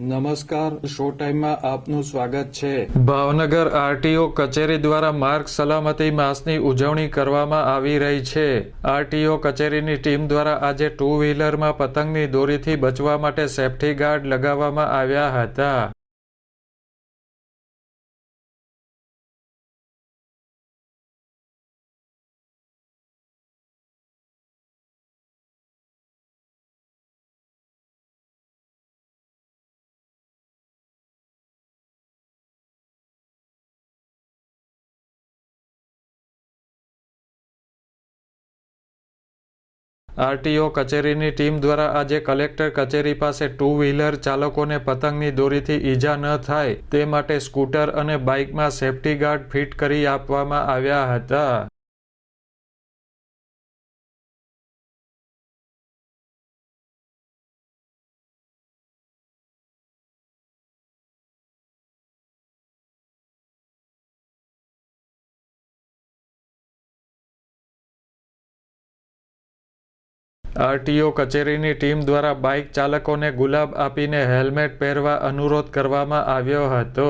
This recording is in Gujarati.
નમસ્કાર, શો ટાઈમમાં આપનું સ્વાગત છે। ભાવનગર આરટીઓ કચેરી દ્વારા માર્ગ સલામતી માસની ઉજવણી કરવામાં આવી રહી છે। આરટીઓ કચેરીની ટીમ દ્વારા આજે ટુ વ્હીલરમાં પતંગની દોરીથી બચવા માટે સેફ્ટી ગાર્ડ લગાવવામાં આવ્યા હતા। આરટીઓ કચેરીની ટીમ દ્વારા આજે કલેક્ટર કચેરી પાસે ટુ વ્હીલર ચાલકોને પતંગની દોરીથી ઈજા ન થાય તે માટે સ્કૂટર અને બાઇકમાં સેફ્ટી ગાર્ડ ફિટ કરી આપવામાં આવ્યા હતા। આરટીઓ કચેરીની ટીમ દ્વારા બાઇક ચાલકોને ગુલાબ આપીને હેલ્મેટ પહેરવા અનુરોધ કરવામાં આવ્યો હતો।